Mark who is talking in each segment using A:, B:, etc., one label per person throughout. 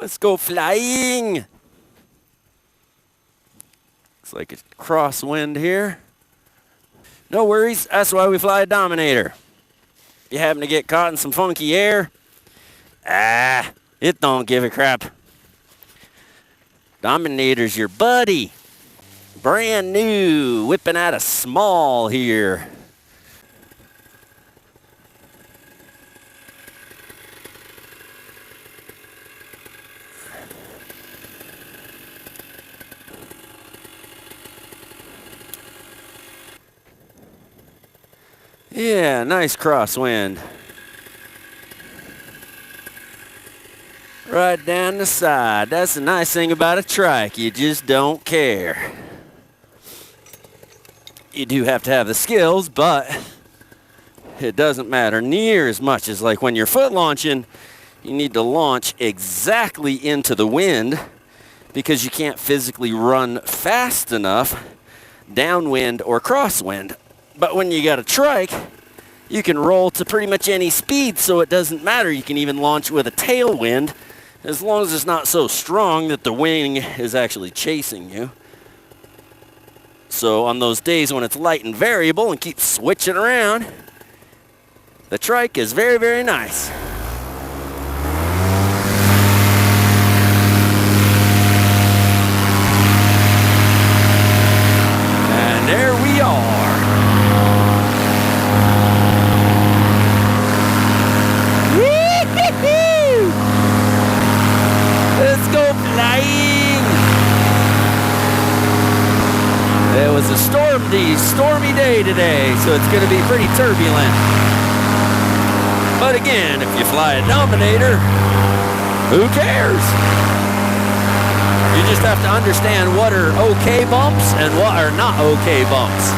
A: Let's go flying. Looks like a crosswind here. No worries, that's why we fly a Dominator. If you happen to get caught in some funky air, it don't give a crap. Dominator's your buddy. Brand new, whipping out of small here. Yeah, nice crosswind. Right down the side. That's the nice thing about a trike. You just don't care. You do have to have the skills, but it doesn't matter near as much as like when you're foot launching. You need to launch exactly into the wind because you can't physically run fast enough downwind or crosswind. But when you got a trike, you can roll to pretty much any speed, so it doesn't matter. You can even launch with a tailwind as long as it's not so strong that the wing is actually chasing you. So on those days when it's light and variable and keeps switching around, the trike is very, very nice. And there we are. Let's go flying. It was a stormy day today, so it's going to be pretty turbulent. But again, if you fly a Dominator, who cares? You just have to understand what are okay bumps and what are not okay bumps.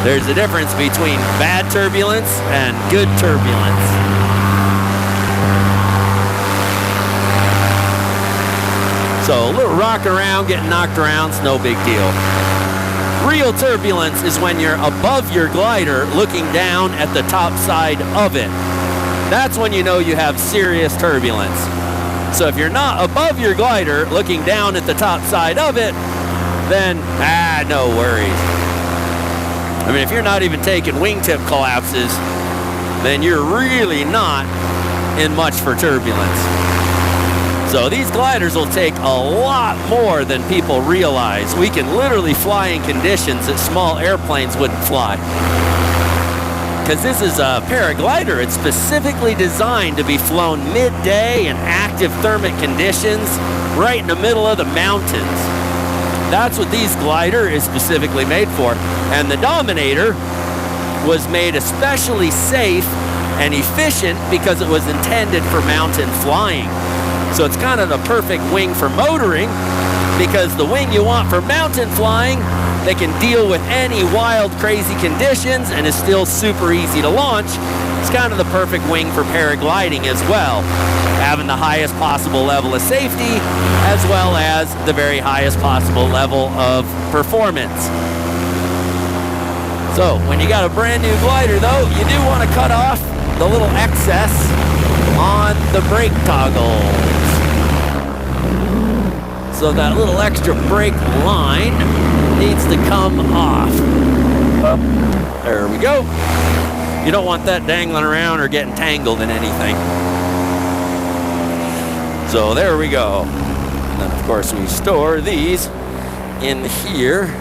A: There's a difference between bad turbulence and good turbulence. So a little rock around, getting knocked around, it's no big deal. Real turbulence is when you're above your glider looking down at the top side of it. That's when you know you have serious turbulence. So if you're not above your glider looking down at the top side of it, then no worries. I mean, if you're not even taking wingtip collapses, then you're really not in much for turbulence. So these gliders will take a lot more than people realize. We can literally fly in conditions that small airplanes wouldn't fly. Because this is a paraglider, it's specifically designed to be flown midday in active thermic conditions right in the middle of the mountains. That's what these glider is specifically made for. And the Dominator was made especially safe and efficient because it was intended for mountain flying. So it's kind of the perfect wing for motoring, because the wing you want for mountain flying, they can deal with any wild, crazy conditions and is still super easy to launch. It's kind of the perfect wing for paragliding as well, having the highest possible level of safety as well as the very highest possible level of performance. So when you got a brand new glider though, you do want to cut off the little excess on the brake toggles. So that little extra brake line needs to come off. Oh, there we go. You don't want that dangling around or getting tangled in anything. So there we go. And then of course we store these in here.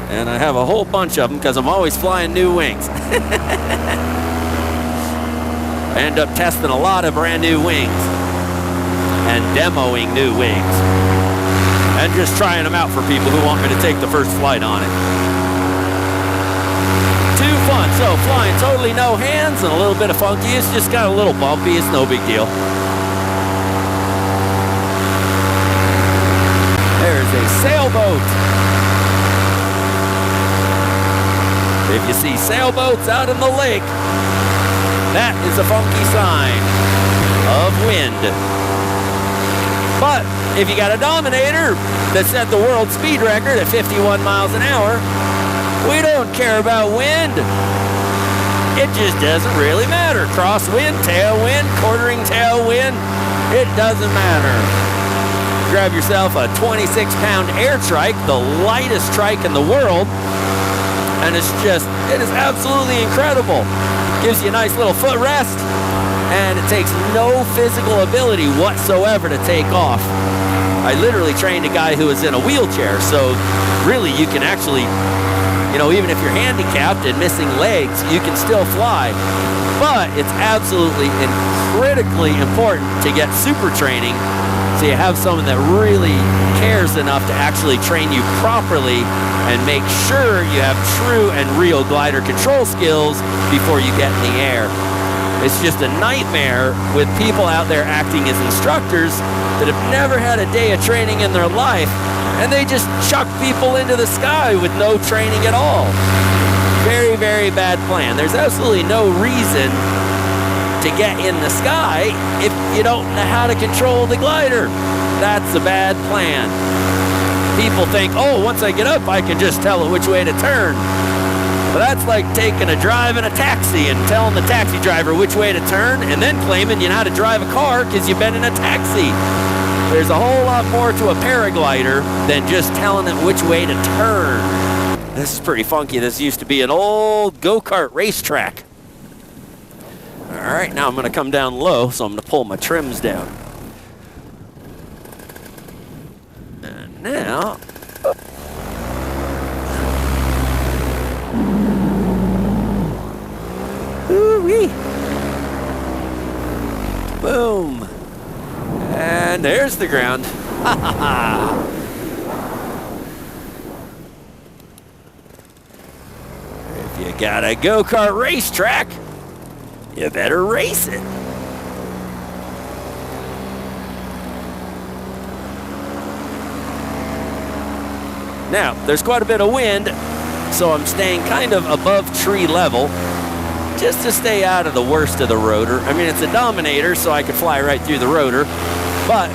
A: And I have a whole bunch of them because I'm always flying new wings. I end up testing a lot of brand new wings and demoing new wings and just trying them out for people who want me to take the first flight on it. Too fun. So flying totally no hands and a little bit of funky. It's just got a little bumpy. It's no big deal. There's a sailboat. If you see sailboats out in the lake, that is a funky sign of wind. But if you got a Dominator that set the world speed record at 51 miles an hour, we don't care about wind. It just doesn't really matter. Crosswind, tailwind, quartering tailwind, It doesn't matter. Grab yourself a 26-pound air trike, the lightest trike in the world, and it is absolutely incredible. Gives you a nice little footrest, and it takes no physical ability whatsoever to take off. I literally trained a guy who was in a wheelchair, so really you can actually, even if you're handicapped and missing legs, you can still fly. But it's absolutely and critically important to get super training, so you have someone that really cares enough to actually train you properly and make sure you have true and real glider control skills before you get in the air. It's just a nightmare with people out there acting as instructors that have never had a day of training in their life, and they just chuck people into the sky with no training at all. Very, very bad plan. There's absolutely no reason to get in the sky if you don't know how to control the glider. That's a bad plan. People think, oh, once I get up, I can just tell it which way to turn. But that's like taking a drive in a taxi and telling the taxi driver which way to turn and then claiming you know how to drive a car because you've been in a taxi. There's a whole lot more to a paraglider than just telling it which way to turn. This is pretty funky. This used to be an old go-kart racetrack. All right, now I'm going to come down low, so I'm going to pull my trims down. And now... Ooh-wee. Boom. And there's the ground. Ha ha ha. If you got a go-kart racetrack, you better race it. Now, there's quite a bit of wind, so I'm staying kind of above tree level just to stay out of the worst of the rotor. I mean, it's a Dominator, so I could fly right through the rotor, but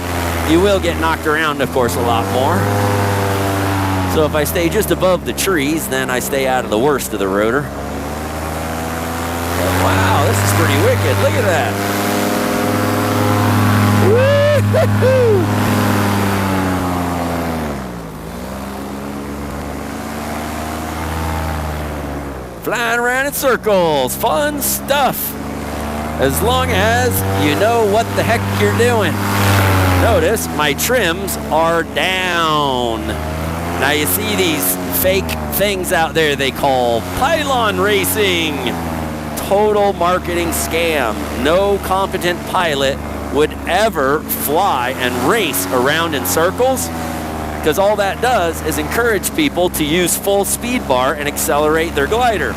A: you will get knocked around, of course, a lot more. So if I stay just above the trees, then I stay out of the worst of the rotor. Wow, this is pretty wicked. Look at that. Woo-hoo-hoo. Flying around in circles. Fun stuff. As long as you know what the heck you're doing. Notice my trims are down. Now you see these fake things out there they call pylon racing. Total marketing scam. No competent pilot would ever fly and race around in circles, because all that does is encourage people to use full speed bar and accelerate their glider.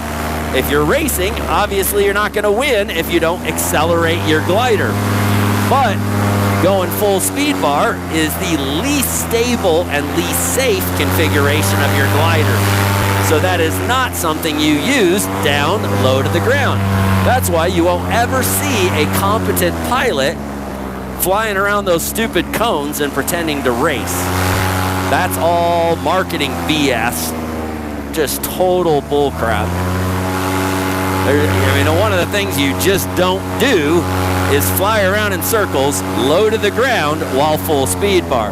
A: If you're racing, obviously you're not going to win if you don't accelerate your glider. But going full speed bar is the least stable and least safe configuration of your glider. So that is not something you use down low to the ground. That's why you won't ever see a competent pilot flying around those stupid cones and pretending to race. That's all marketing BS. Just total bullcrap. I mean, one of the things you just don't do is fly around in circles low to the ground while full speed bar.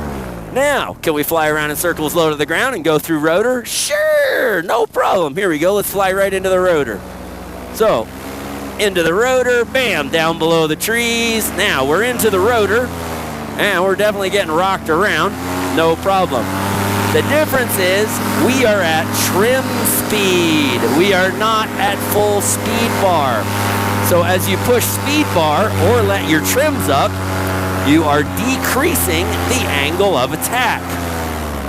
A: Now, can we fly around in circles low to the ground and go through rotor? Sure, no problem. Here we go. Let's fly right into the rotor. So, into the rotor, bam, down below the trees. Now, we're into the rotor, and we're definitely getting rocked around. No problem. The difference is we are at trim speed. We are not at full speed bar. So as you push speed bar or let your trims up, you are decreasing the angle of attack.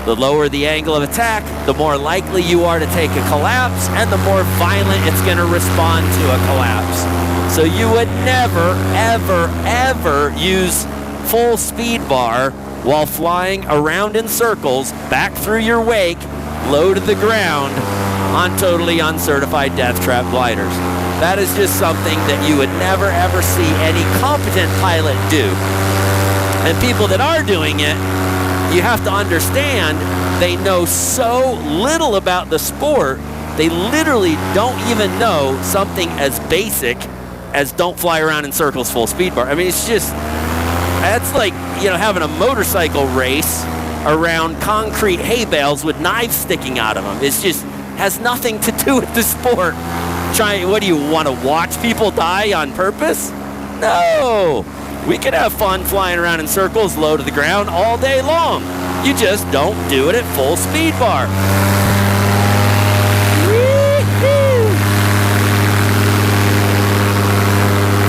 A: The lower the angle of attack, the more likely you are to take a collapse, and the more violent it's going to respond to a collapse. So you would never, ever, ever use full speed bar while flying around in circles back through your wake, low to the ground, on totally uncertified death trap gliders. That is just something that you would never ever see any competent pilot do. And people that are doing it, you have to understand, they know so little about the sport, they literally don't even know something as basic as don't fly around in circles full speed bar. I mean, it's just, That's like, having a motorcycle race around concrete hay bales with knives sticking out of them. It's just has nothing to do with the sport. What do you want to watch people die on purpose? No. We can have fun flying around in circles low to the ground all day long. You just don't do it at full speed bar.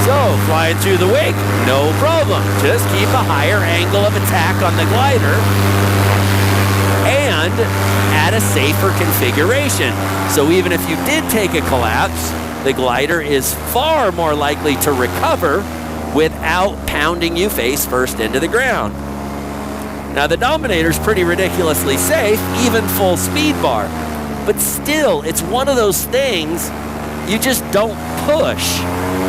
A: So, flying through the wake, no problem. Just keep a higher angle of attack on the glider and add a safer configuration. So even if you did take a collapse, the glider is far more likely to recover without pounding you face first into the ground. Now the Dominator's pretty ridiculously safe, even full speed bar. But still, it's one of those things you just don't push.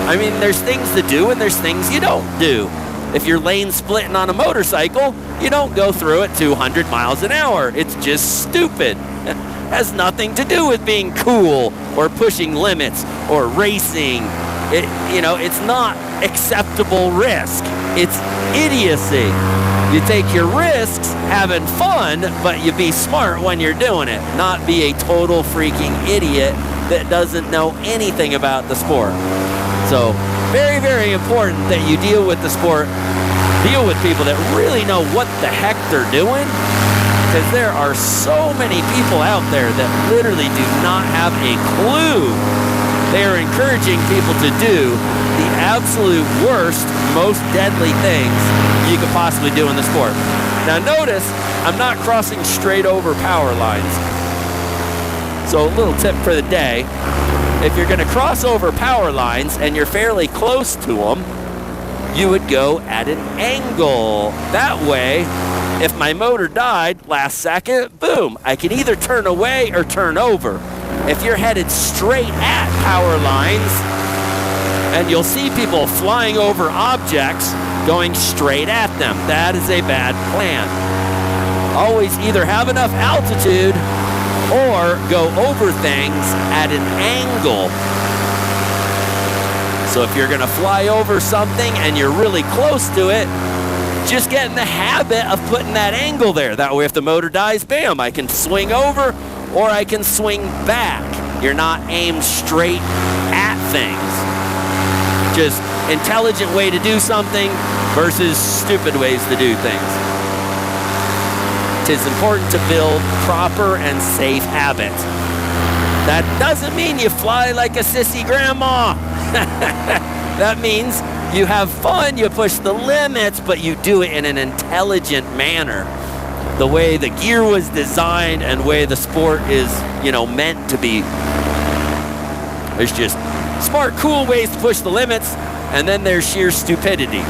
A: I mean, there's things to do and there's things you don't do. If you're lane splitting on a motorcycle, you don't go through at 200 miles an hour. It's just stupid. It has nothing to do with being cool or pushing limits or racing. It's not acceptable risk. It's idiocy. You take your risks having fun, but you be smart when you're doing it, not be a total freaking idiot that doesn't know anything about the sport. So, very, very important that you deal with the sport, deal with people that really know what the heck they're doing, because there are so many people out there that literally do not have a clue. They are encouraging people to do the absolute worst, most deadly things you could possibly do in the sport. Now notice, I'm not crossing straight over power lines. So a little tip for the day, if you're going to cross over power lines and you're fairly close to them, you would go at an angle. That way, if my motor died last second, boom, I can either turn away or turn over. If you're headed straight at power lines, and you'll see people flying over objects going straight at them, that is a bad plan. Always either have enough altitude or go over things at an angle. So if you're gonna fly over something and you're really close to it, just get in the habit of putting that angle there. That way if the motor dies, bam, I can swing over or I can swing back. You're not aimed straight at things. Just intelligent way to do something versus stupid ways to do things. It is important to build proper and safe habits. That doesn't mean you fly like a sissy grandma. That means you have fun, you push the limits, but you do it in an intelligent manner. The way the gear was designed and the way the sport is, meant to be. There's just smart, cool ways to push the limits, and then there's sheer stupidity.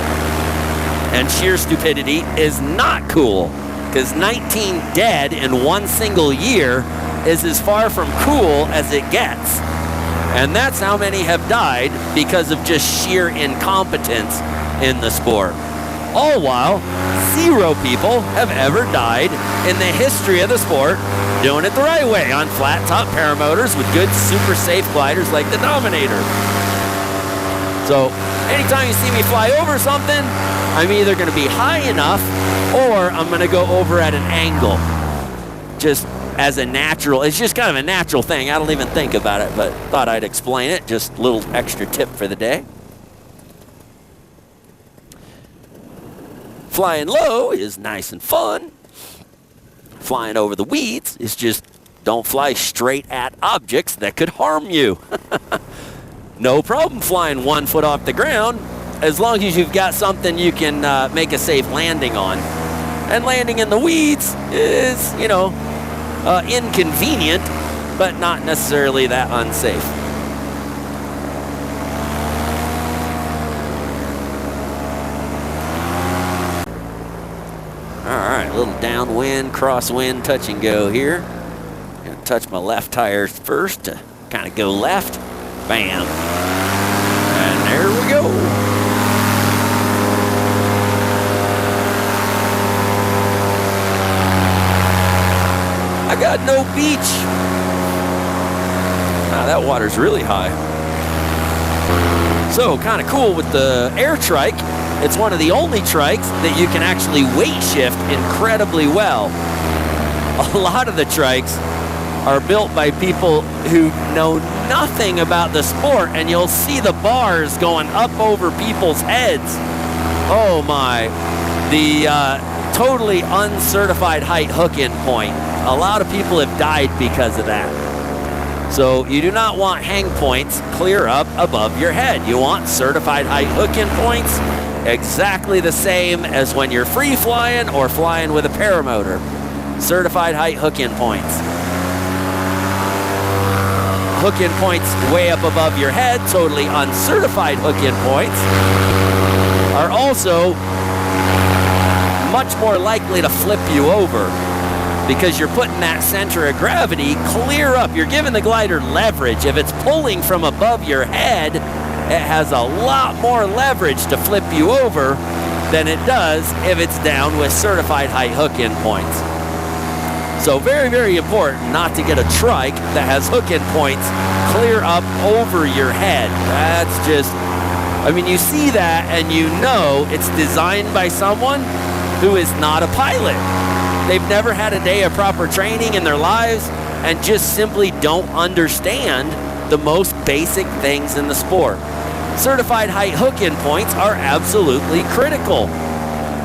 A: And sheer stupidity is not cool, because 19 dead in one single year is as far from cool as it gets. And that's how many have died because of just sheer incompetence in the sport. All while 0 people have ever died in the history of the sport doing it the right way on flat top paramotors with good super safe gliders like the Dominator. So anytime you see me fly over something, I'm either going to be high enough or I'm going to go over at an angle. Just as a natural, it's just kind of a natural thing. I don't even think about it, but thought I'd explain it. Just a little extra tip for the day. Flying low is nice and fun. Flying over the weeds is just don't fly straight at objects that could harm you. No problem flying 1 foot off the ground as long as you've got something you can make a safe landing on. And landing in the weeds is, inconvenient, but not necessarily that unsafe. Alright, a little downwind, crosswind, touch and go here. Gonna touch my left tire first to kind of go left. Bam. And there we go. I got no beach. That water's really high. So kind of cool with the air trike. It's one of the only trikes that you can actually weight shift incredibly well. A lot of the trikes are built by people who know nothing about the sport, and you'll see the bars going up over people's heads. Oh my, the totally uncertified height hook-in point. A lot of people have died because of that. So you do not want hang points clear up above your head. You want certified height hook-in points exactly the same as when you're free flying or flying with a paramotor. Certified height hook-in points. Hook-in points way up above your head, totally uncertified hook-in points, are also much more likely to flip you over because you're putting that center of gravity clear up. You're giving the glider leverage. If it's pulling from above your head, it has a lot more leverage to flip you over than it does if it's down with certified height hook-in points. So very, very important not to get a trike that has hook-in points clear up over your head. That's just, I mean, you see that and you know it's designed by someone who is not a pilot. They've never had a day of proper training in their lives and just simply don't understand the most basic things in the sport. Certified height hook-in points are absolutely critical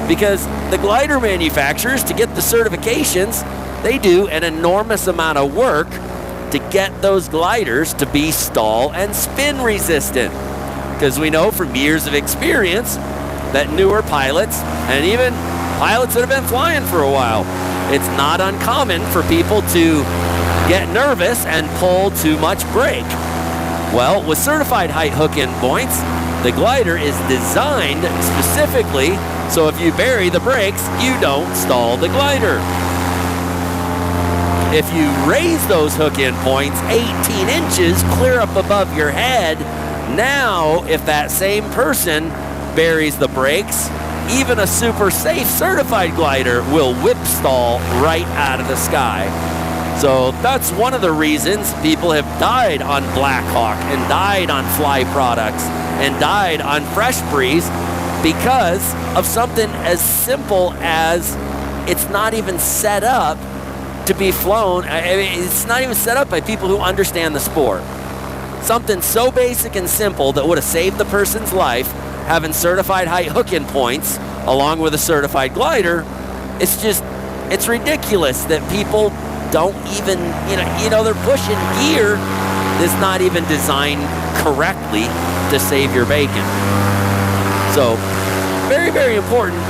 A: because the glider manufacturers, to get the certifications, they do an enormous amount of work to get those gliders to be stall and spin resistant. Because we know from years of experience that newer pilots, and even pilots that have been flying for a while, it's not uncommon for people to get nervous and pull too much brake. Well, with certified height hook-in points, the glider is designed specifically so if you bury the brakes, you don't stall the glider. If you raise those hook-in points 18 inches clear up above your head, now if that same person buries the brakes, even a super safe certified glider will whip stall right out of the sky. So that's one of the reasons people have died on Blackhawk and died on Fly products and died on Fresh Breeze because of something as simple as it's not even set up to be flown. I mean, it's not even set up by people who understand the sport. Something so basic and simple that would have saved the person's life, having certified height hook-in points along with a certified glider, it's ridiculous that people don't even, you know, they're pushing gear that's not even designed correctly to save your bacon. So, very, very important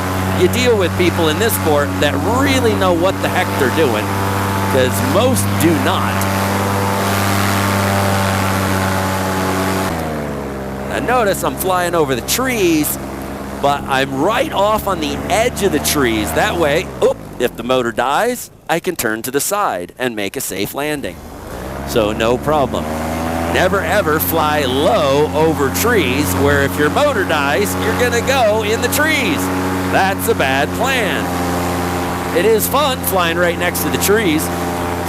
A: you deal with people in this sport that really know what the heck they're doing, because most do not. Now notice I'm flying over the trees, but I'm right off on the edge of the trees. That way, if the motor dies, I can turn to the side and make a safe landing. So no problem. Never ever fly low over trees where if your motor dies, you're gonna go in the trees. That's a bad plan. It is fun flying right next to the trees.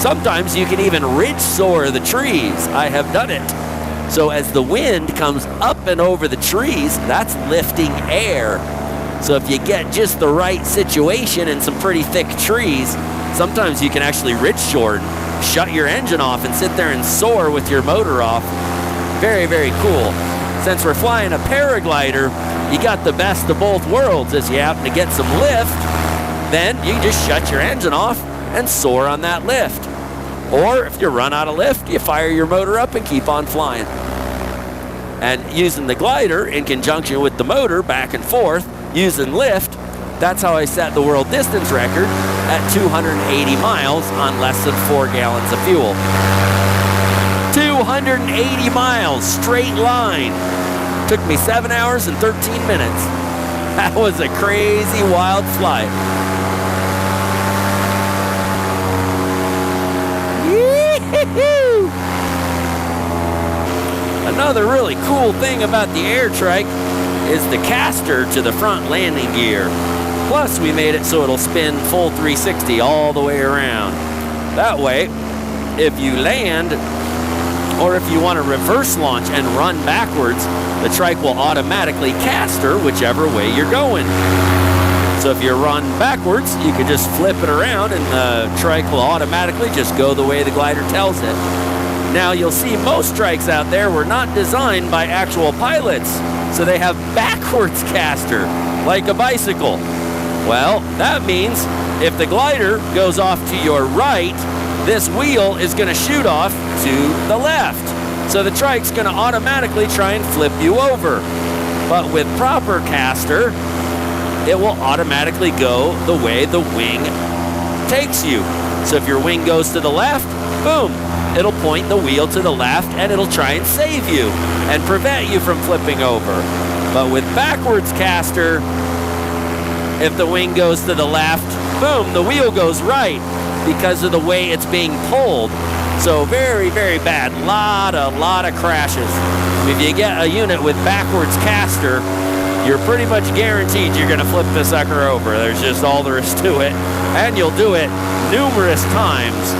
A: Sometimes you can even ridge soar the trees. I have done it. So as the wind comes up and over the trees, that's lifting air. So if you get just the right situation and some pretty thick trees, sometimes you can actually ridge soar and shut your engine off and sit there and soar with your motor off. Very, very cool. Since we're flying a paraglider, you got the best of both worlds. As you happen to get some lift, then you can just shut your engine off and soar on that lift. Or if you run out of lift, you fire your motor up and keep on flying. And using the glider in conjunction with the motor back and forth, using lift, that's how I set the world distance record at 280 miles on less than 4 gallons of fuel. 280 miles, straight line. Took me 7 hours and 13 minutes. That was a crazy, wild flight. Yee-hoo-hoo! Another really cool thing about the air trike is the caster to the front landing gear. Plus, we made it so it'll spin full 360 all the way around. That way, if you land Or if you want to reverse launch and run backwards, the trike will automatically caster whichever way you're going. So if you run backwards, you can just flip it around and the trike will automatically just go the way the glider tells it. Now you'll see most trikes out there were not designed by actual pilots, so they have backwards caster, like a bicycle. Well, that means if the glider goes off to your right, this wheel is going to shoot off to the left. So the trike's going to automatically try and flip you over. But with proper caster, it will automatically go the way the wing takes you. So if your wing goes to the left, boom, it'll point the wheel to the left and it'll try and save you and prevent you from flipping over. But with backwards caster, if the wing goes to the left, boom, the wheel goes right because of the way it's being pulled. So very, very bad. Lot of crashes. If you get a unit with backwards caster, you're pretty much guaranteed you're going to flip the sucker over. There's just all there is to it. And you'll do it numerous times.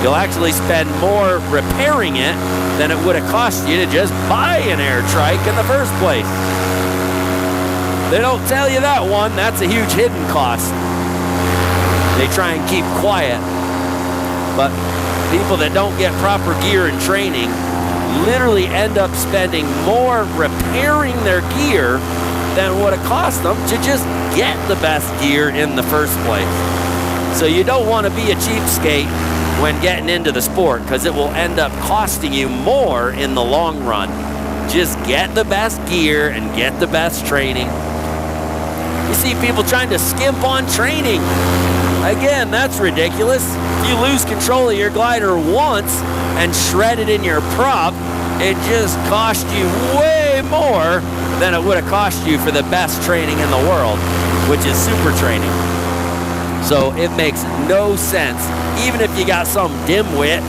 A: You'll actually spend more repairing it than it would have cost you to just buy an air trike in the first place. They don't tell you that one. That's a huge hidden cost. They try and keep quiet. But people that don't get proper gear and training literally end up spending more repairing their gear than what it cost them to just get the best gear in the first place. So you don't want to be a cheapskate when getting into the sport, because it will end up costing you more in the long run. Just get the best gear and get the best training. You see people trying to skimp on training. Again, that's ridiculous. If you lose control of your glider once and shred it in your prop, it just cost you way more than it would have cost you for the best training in the world, which is super training. So it makes no sense, even if you got some dimwit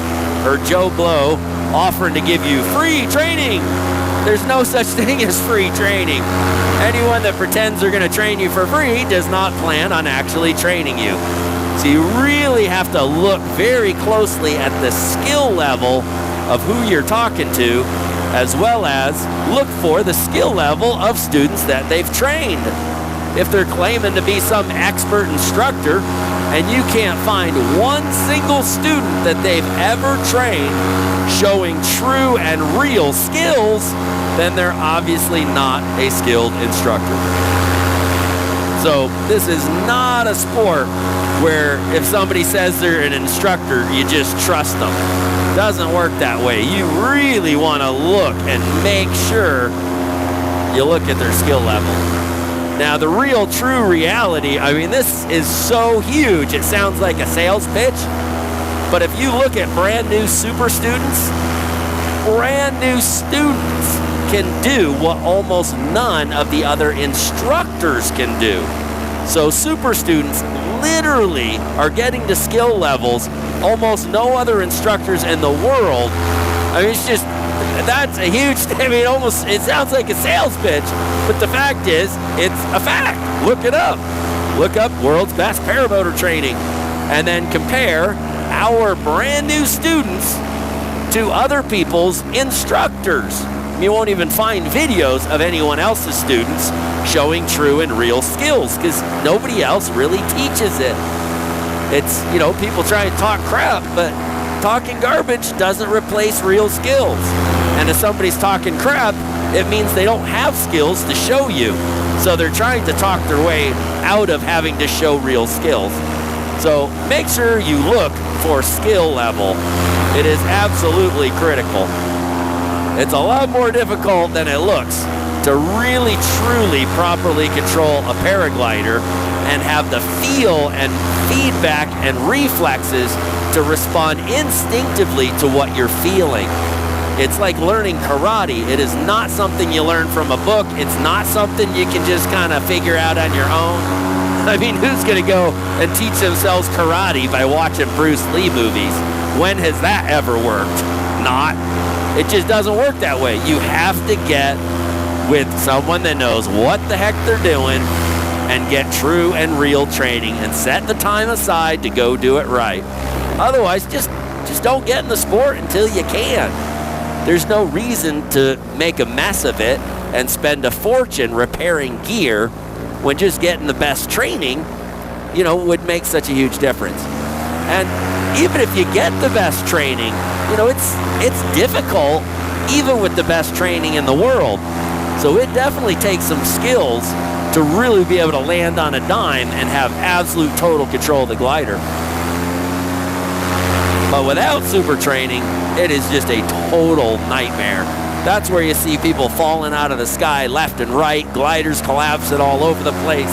A: or Joe Blow offering to give you free training. There's no such thing as free training. Anyone that pretends they're going to train you for free does not plan on actually training you. So you really have to look very closely at the skill level of who you're talking to, as well as look for the skill level of students that they've trained. If they're claiming to be some expert instructor and you can't find one single student that they've ever trained showing true and real skills, then they're obviously not a skilled instructor. So this is not a sport where if somebody says they're an instructor, you just trust them. It doesn't work that way. You really want to look and make sure you look at their skill level. Now, the real true reality, I mean, this is so huge, it sounds like a sales pitch, but if you look at brand new super students can do what almost none of the other instructors can do. So super students literally are getting to skill levels almost no other instructors in the world. I mean, it's just, that's a huge, I mean, it sounds like a sales pitch, but the fact is, it's a fact. Look it up. Look up world's best paramotor training, and then compare our brand new students to other people's instructors. You won't even find videos of anyone else's students showing true and real skills, because nobody else really teaches it. It's, you know, people try and talk crap, but talking garbage doesn't replace real skills. And if somebody's talking crap, it means they don't have skills to show you. So they're trying to talk their way out of having to show real skills. So make sure you look for skill level. It is absolutely critical. It's a lot more difficult than it looks to really, truly, properly control a paraglider and have the feel and feedback and reflexes to respond instinctively to what you're feeling. It's like learning karate. It is not something you learn from a book. It's not something you can just kind of figure out on your own. I mean, who's going to go and teach themselves karate by watching Bruce Lee movies? When has that ever worked? Not. It just doesn't work that way. You have to get with someone that knows what the heck they're doing and get true and real training and set the time aside to go do it right. Otherwise, just don't get in the sport until you can. there's no reason to make a mess of it and spend a fortune repairing gear when just getting the best training, you know, would make such a huge difference. And even if you get the best training, you know, it's difficult even with the best training in the world. So it definitely takes some skills to really be able to land on a dime and have absolute total control of the glider. But without super training, it is just a total nightmare. That's where you see people falling out of the sky left and right, gliders collapsing all over the place.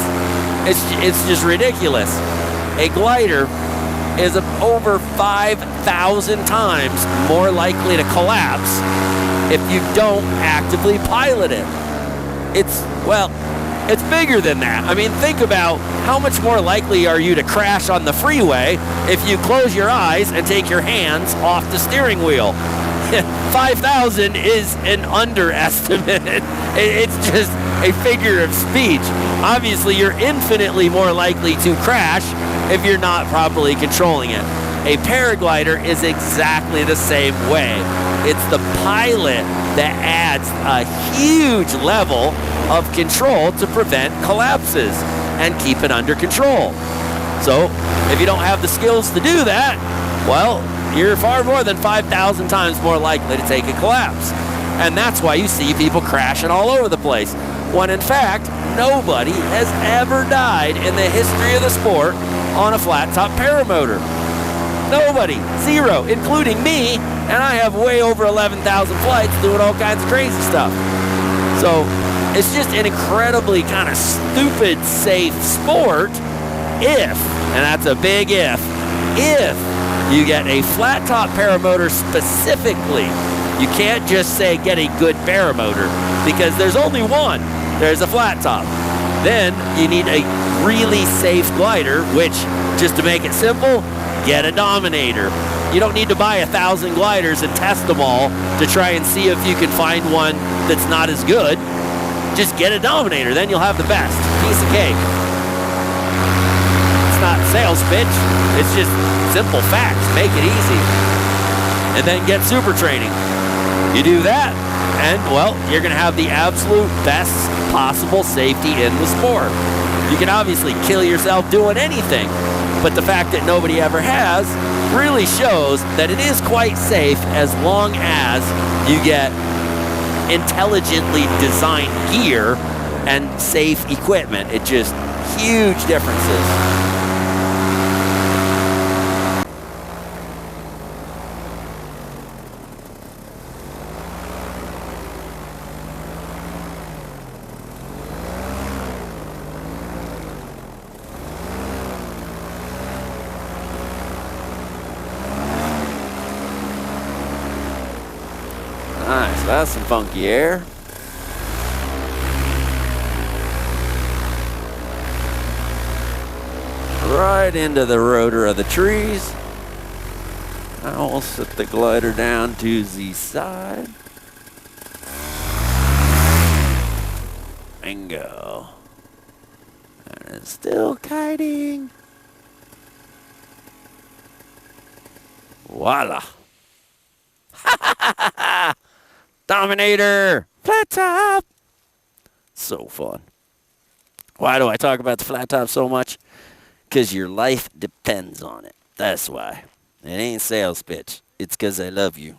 A: It's just ridiculous. A glider is over 5,000 times more likely to collapse if you don't actively pilot it. It's bigger than that. I mean, think about how much more likely are you to crash on the freeway if you close your eyes and take your hands off the steering wheel. 5,000 is an underestimate. It's just a figure of speech. Obviously, you're infinitely more likely to crash if you're not properly controlling it. A paraglider is exactly the same way. It's the pilot that adds a huge level of control to prevent collapses and keep it under control. So if you don't have the skills to do that, well, you're far more than 5,000 times more likely to take a collapse. And that's why you see people crashing all over the place, when in fact, nobody has ever died in the history of the sport on a flat-top paramotor. Nobody. Zero, including me, and I have way over 11,000 flights doing all kinds of crazy stuff. So it's just an incredibly kind of stupid, safe sport if, and that's a big if you get a flat-top paramotor specifically. You can't just say get a good paramotor, because there's only one. There's a flat top. Then you need a really safe glider, which, just to make it simple, get a Dominator. You don't need to buy 1,000 gliders and test them all to try and see if you can find one that's not as good. Just get a Dominator, then you'll have the best. Piece of cake. It's not sales pitch, it's just simple facts. Make it easy. And then get super training. You do that, and well, you're gonna have the absolute best possible safety in the sport. You can obviously kill yourself doing anything, but the fact that nobody ever has really shows that it is quite safe as long as you get intelligently designed gear and safe equipment. It just huge differences. Nice, that's some funky air. Right into the rotor of the trees. I will set the glider down to the side. Bingo. And it's still kiting. Voila. Dominator! Flat top! So fun. Why do I talk about the flat top so much? Because your life depends on it. That's why. It ain't sales pitch. It's because I love you.